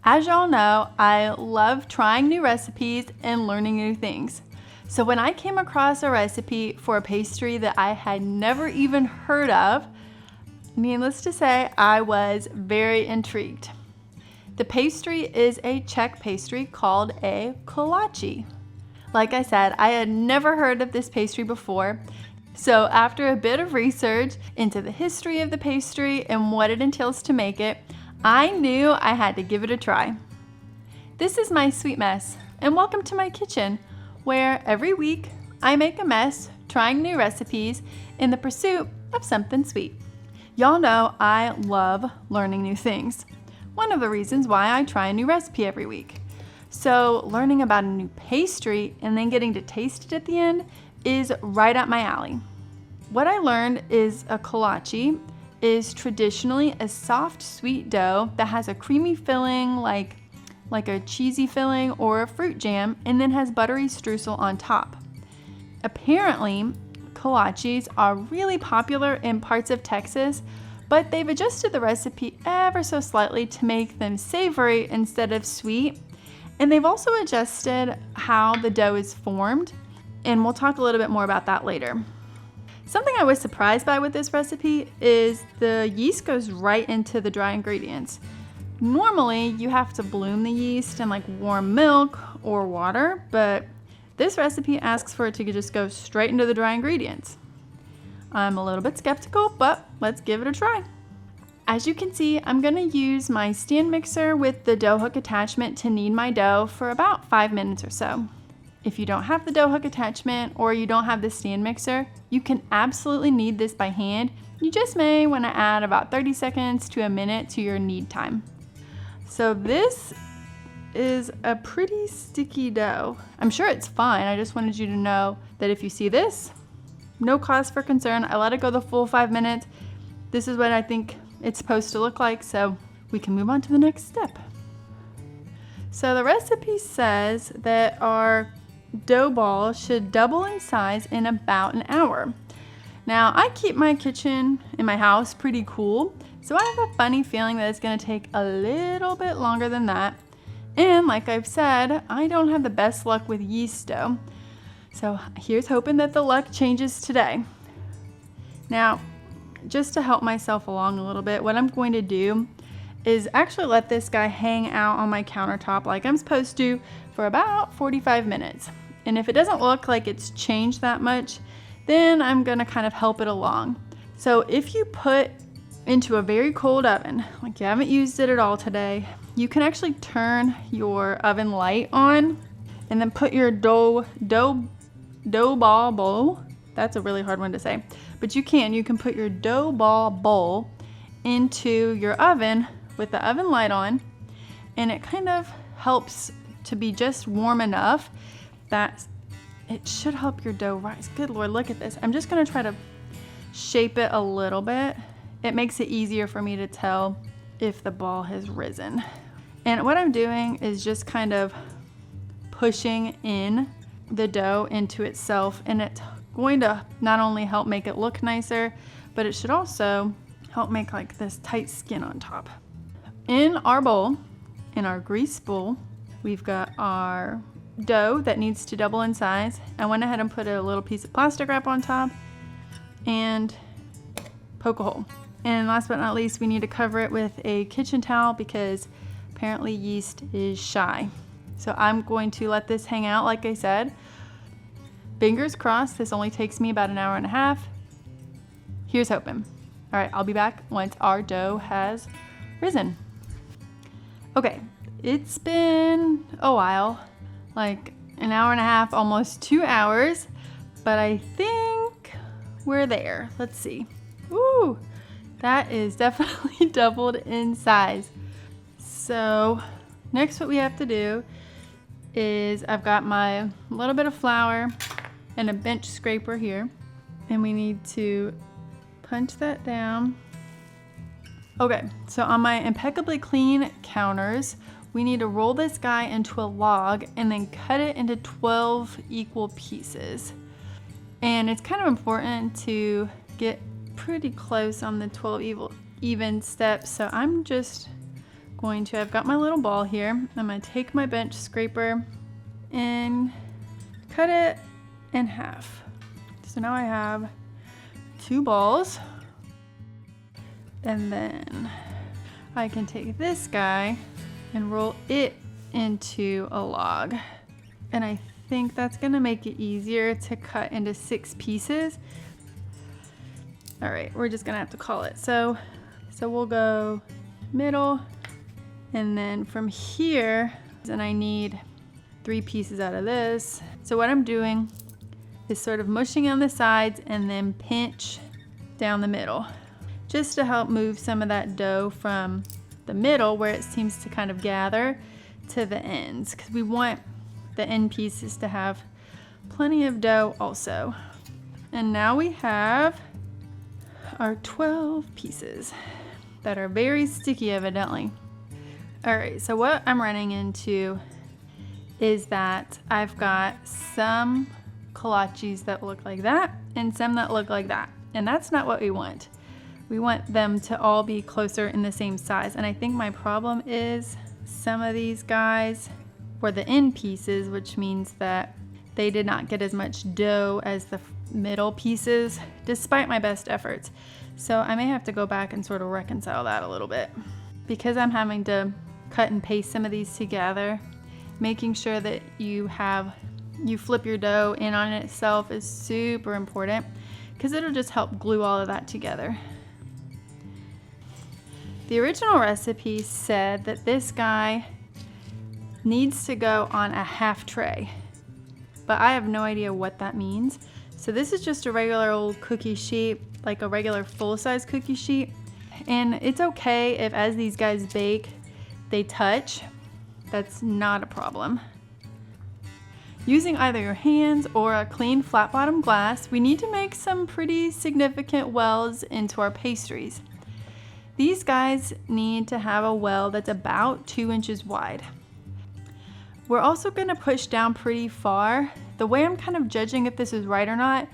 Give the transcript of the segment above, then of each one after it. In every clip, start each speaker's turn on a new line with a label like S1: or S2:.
S1: As y'all know, I love trying new recipes and learning new things. So when I came across a recipe for a pastry that I had never even heard of, needless to say, I was very intrigued. The pastry is a Czech pastry called a kolache. Like I said, I had never heard of this pastry before. So after a bit of research into the history of the pastry and what it entails to make it, I knew I had to give it a try. This is my sweet mess, and welcome to my kitchen, where every week I make a mess trying new recipes in the pursuit of something sweet. Y'all know I love learning new things. One of the reasons why I try a new recipe every week. So learning about a new pastry and then getting to taste it at the end is right up my alley. What I learned is a kolache is traditionally a soft, sweet dough that has a creamy filling like a cheesy filling or a fruit jam, and then has buttery streusel on top. Apparently, kolaches are really popular in parts of Texas, but they've adjusted the recipe ever so slightly to make them savory instead of sweet. And they've also adjusted how the dough is formed, and we'll talk a little bit more about that later. Something I was surprised by with this recipe is the yeast goes right into the dry ingredients. Normally, you have to bloom the yeast in like warm milk or water, but this recipe asks for it to just go straight into the dry ingredients. I'm a little bit skeptical, but let's give it a try. As you can see, I'm gonna use my stand mixer with the dough hook attachment to knead my dough for about 5 minutes or so. If you don't have the dough hook attachment or you don't have the stand mixer, you can absolutely knead this by hand. You just may wanna add about 30 seconds to a minute to your knead time. So this is a pretty sticky dough. I'm sure it's fine. I just wanted you to know that if you see this, no cause for concern. I let it go the full 5 minutes. This is what I think it's supposed to look like, so we can move on to the next step. So the recipe says that our dough ball should double in size in about an hour. Now, I keep my kitchen in my house pretty cool, so I have a funny feeling that it's gonna take a little bit longer than that. And like I've said, I don't have the best luck with yeast dough. So here's hoping that the luck changes today. Now, just to help myself along a little bit, what I'm going to do is actually let this guy hang out on my countertop like I'm supposed to for about 45 minutes. And if it doesn't look like it's changed that much, then I'm gonna kind of help it along. So if you put into a very cold oven, like you haven't used it at all today, you can actually turn your oven light on and then put your dough ball bowl. That's a really hard one to say, but you can put your dough ball bowl into your oven with the oven light on, and it kind of helps to be just warm enough that it should help your dough rise. Good Lord, look at this. I'm just gonna try to shape it a little bit. It makes it easier for me to tell if the ball has risen. And what I'm doing is just kind of pushing in the dough into itself, and it's going to not only help make it look nicer, but it should also help make like this tight skin on top. In our bowl, in our grease bowl, we've got our dough that needs to double in size. I went ahead and put a little piece of plastic wrap on top and poke a hole. And last but not least, we need to cover it with a kitchen towel because apparently yeast is shy. So I'm going to let this hang out like I said. Fingers crossed, this only takes me about an hour and a half. Here's hoping. All right, I'll be back once our dough has risen. Okay, it's been a while, like an hour and a half, almost 2 hours, but I think we're there. Let's see. Woo, that is definitely doubled in size. So next what we have to do is I've got my little bit of flour and a bench scraper here, and we need to punch that down. Okay, so on my impeccably clean counters, we need to roll this guy into a log and then cut it into 12 equal pieces. And it's kind of important to get pretty close on the 12 even steps, so I'm just I've got my little ball here. I'm gonna take my bench scraper and cut it in half. So now I have 2 balls. And then I can take this guy and roll it into a log. And I think that's gonna make it easier to cut into 6 pieces. All right, we're just gonna have to call it. So we'll go middle, and then from here, and I need 3 pieces out of this. So what I'm doing is sort of mushing on the sides and then pinch down the middle, just to help move some of that dough from the middle where it seems to kind of gather to the ends, because we want the end pieces to have plenty of dough also. And now we have our 12 pieces that are very sticky evidently. All right, so what I'm running into is that I've got some kolaches that look like that and some that look like that, and that's not what we want. We want them to all be closer in the same size. And I think my problem is some of these guys were the end pieces, which means that they did not get as much dough as the middle pieces, despite my best efforts. So I may have to go back and sort of reconcile that a little bit. Because I'm having to cut and paste some of these together, making sure that you flip your dough in on itself is super important, because it'll just help glue all of that together. The original recipe said that this guy needs to go on a half tray, but I have no idea what that means. So this is just a regular old cookie sheet, like a regular full-size cookie sheet. And it's okay if as these guys bake, they touch. That's not a problem. Using either your hands or a clean flat bottom glass, we need to make some pretty significant wells into our pastries. These guys need to have a well that's about 2 inches wide. We're also gonna push down pretty far. The way I'm kind of judging if this is right or not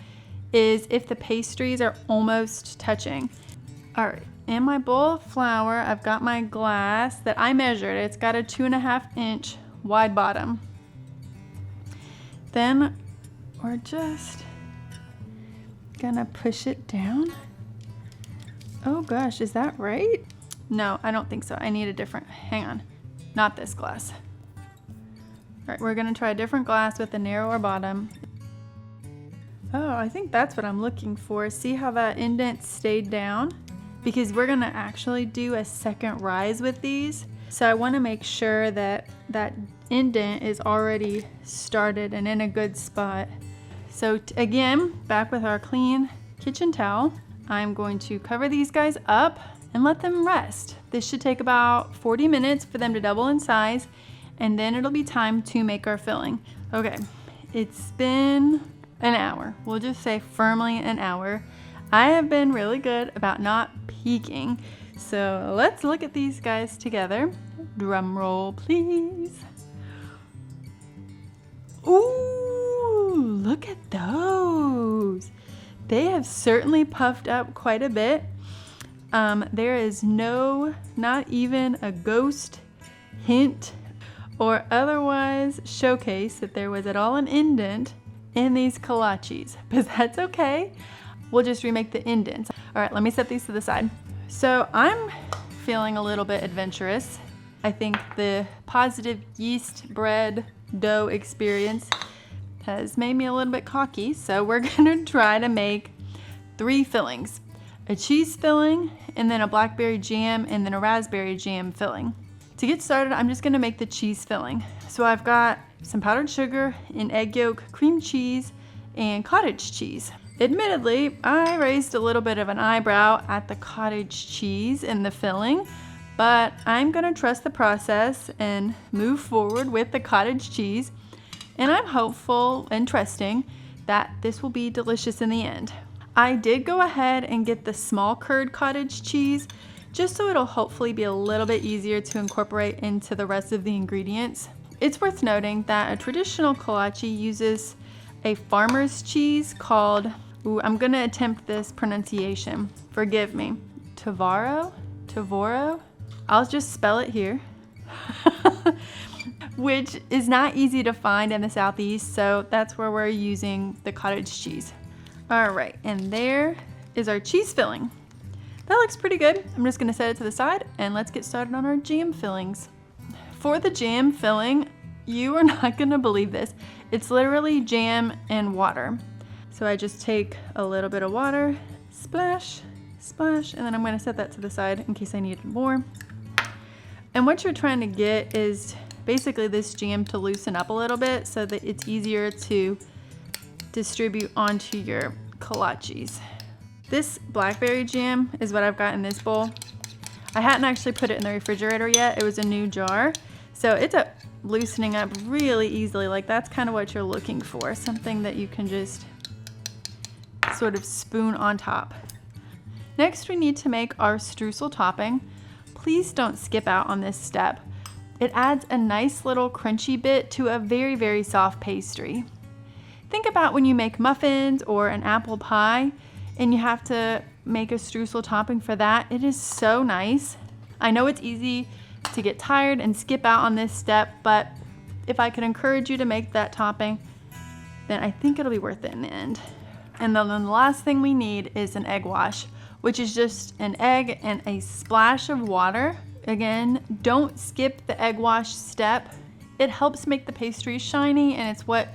S1: is if the pastries are almost touching. All right, in my bowl of flour, I've got my glass that I measured. It's got a 2.5 inch wide bottom. Then we're just gonna push it down. Oh gosh, is that right? No, I don't think so. I need a different, hang on, not this glass. All right, we're gonna try a different glass with a narrower bottom. Oh, I think that's what I'm looking for. See how that indent stayed down? Because we're gonna actually do a second rise with these. So I wanna make sure that that indent is already started and in a good spot. So again, back with our clean kitchen towel, I'm going to cover these guys up and let them rest. This should take about 40 minutes for them to double in size, and then it'll be time to make our filling. Okay, it's been an hour. We'll just say firmly an hour. I have been really good about not peeking. So let's look at these guys together. Drum roll, please. Ooh, look at those. They have certainly puffed up quite a bit. There is not even a ghost hint or otherwise showcase that there was at all an indent in these kolaches, but that's okay. We'll just remake the indents. All right, let me set these to the side. So I'm feeling a little bit adventurous. I think the positive yeast bread dough experience has made me a little bit cocky. So we're gonna try to make 3 fillings, a cheese filling, and then a blackberry jam, and then a raspberry jam filling. To get started, I'm just gonna make the cheese filling. So I've got some powdered sugar, an egg yolk, cream cheese, and cottage cheese. Admittedly, I raised a little bit of an eyebrow at the cottage cheese in the filling, but I'm gonna trust the process and move forward with the cottage cheese. And I'm hopeful and trusting that this will be delicious in the end. I did go ahead and get the small curd cottage cheese, just so it'll hopefully be a little bit easier to incorporate into the rest of the ingredients. It's worth noting that a traditional kolache uses a farmer's cheese called, I'm gonna attempt this pronunciation, forgive me, Tavoro? I'll just spell it here, which is not easy to find in the Southeast, so that's where we're using the cottage cheese. All right, and there is our cheese filling. That looks pretty good. I'm just gonna set it to the side and let's get started on our jam fillings. For the jam filling, you are not gonna believe this. It's literally jam and water. So I just take a little bit of water, splash, splash, and then I'm gonna set that to the side in case I need more. And what you're trying to get is basically this jam to loosen up a little bit so that it's easier to distribute onto your kolaches. This blackberry jam is what I've got in this bowl. I hadn't actually put it in the refrigerator yet. It was a new jar. So it's loosening up really easily. Like that's kind of what you're looking for. Something that you can just sort of spoon on top. Next, we need to make our streusel topping. Please don't skip out on this step. It adds a nice little crunchy bit to a very, very soft pastry. Think about when you make muffins or an apple pie and you have to make a streusel topping for that. It is so nice. I know it's easy to get tired and skip out on this step, but if I could encourage you to make that topping, then I think it'll be worth it in the end. And then the last thing we need is an egg wash, which is just an egg and a splash of water. Again, don't skip the egg wash step. It helps make the pastry shiny and it's what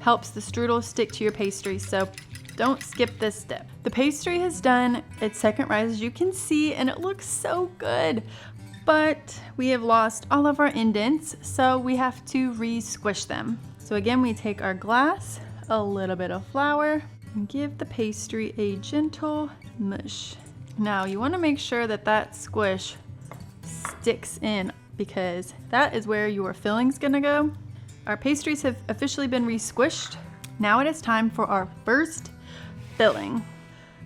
S1: helps the strudel stick to your pastry, so don't skip this step. The pastry has done its second rise, as you can see, and it looks so good. But we have lost all of our indents, so we have to re-squish them. So again, we take our glass, a little bit of flour, and give the pastry a gentle mush. Now you want to make sure that that squish sticks in because that is where your filling's gonna go. Our pastries have officially been re-squished. Now it is time for our first filling.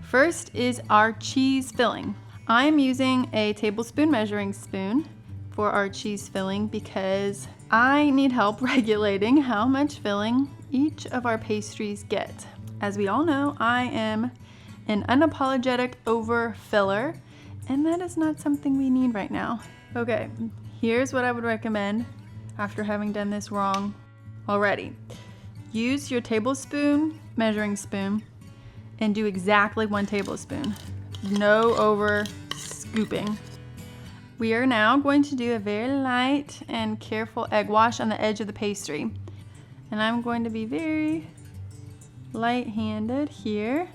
S1: First is our cheese filling. I'm using a tablespoon measuring spoon for our cheese filling because I need help regulating how much filling each of our pastries get. As we all know, I am an unapologetic over-filler, and that is not something we need right now. Okay, here's what I would recommend after having done this wrong already. Use your tablespoon measuring spoon and do exactly 1 tablespoon. No over scooping. We are now going to do a very light and careful egg wash on the edge of the pastry. And I'm going to be very light-handed here.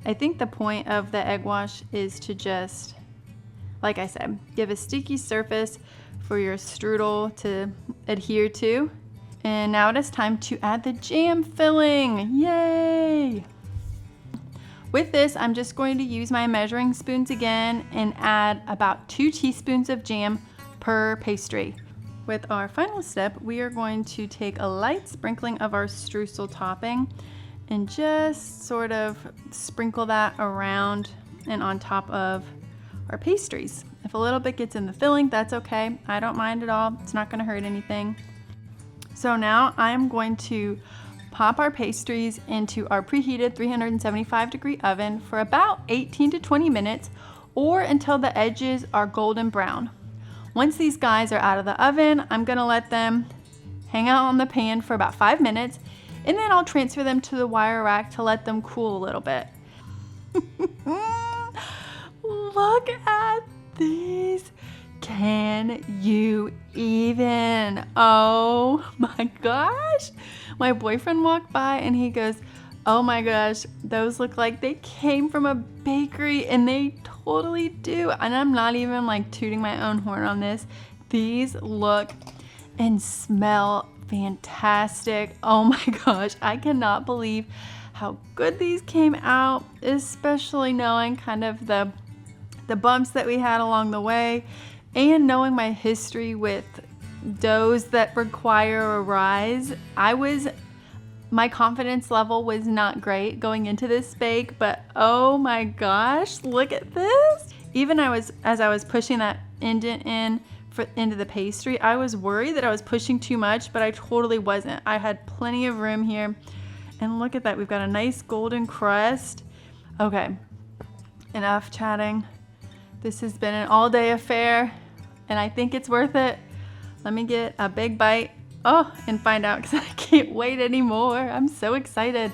S1: I think the point of the egg wash is to just, like I said, give a sticky surface for your strudel to adhere to. And now it is time to add the jam filling. Yay! With this, I'm just going to use my measuring spoons again and add about 2 teaspoons of jam per pastry. With our final step, we are going to take a light sprinkling of our streusel topping and just sort of sprinkle that around and on top of our pastries. If a little bit gets in the filling, that's okay. I don't mind at all. It's not gonna hurt anything. So now I'm going to pop our pastries into our preheated 375-degree oven for about 18 to 20 minutes or until the edges are golden brown. Once these guys are out of the oven, I'm gonna let them hang out on the pan for about 5 minutes, and then I'll transfer them to the wire rack to let them cool a little bit. Look at these. Can you even? Oh my gosh. My boyfriend walked by and he goes, oh my gosh, those look like they came from a bakery, and they totally do. And I'm not even like tooting my own horn on this. These look and smell fantastic. Oh my gosh, I cannot believe how good these came out, especially knowing kind of the bumps that we had along the way, and knowing my history with doughs that require a rise. My confidence level was not great going into this bake, but oh my gosh, look at this. Even as I was pushing that indent into the pastry, I was worried that I was pushing too much, but I totally wasn't. I had plenty of room here. And look at that, we've got a nice golden crust. Okay, enough chatting. This has been an all-day affair, and I think it's worth it. Let me get a big bite. Oh, and find out because I can't wait anymore. I'm so excited.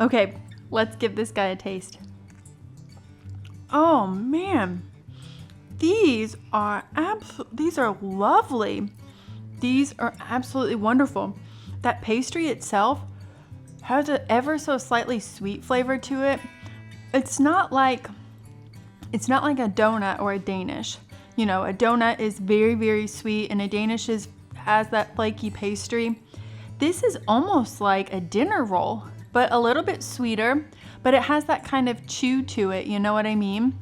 S1: Okay, let's give this guy a taste. Oh man, these are lovely. These are absolutely wonderful. That pastry itself has an ever so slightly sweet flavor to it. It's not like a donut or a Danish. You know, a donut is very, very sweet, and a Danish has that flaky pastry. This is almost like a dinner roll, but a little bit sweeter, but it has that kind of chew to it, you know what I mean?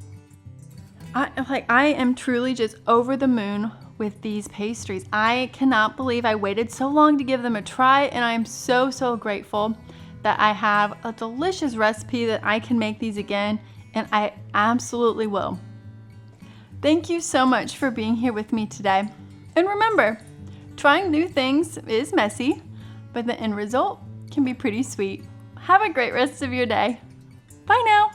S1: I am truly just over the moon with these pastries. I cannot believe I waited so long to give them a try, and I am so, so grateful that I have a delicious recipe that I can make these again, and I absolutely will. Thank you so much for being here with me today. And remember, trying new things is messy, but the end result can be pretty sweet. Have a great rest of your day. Bye now.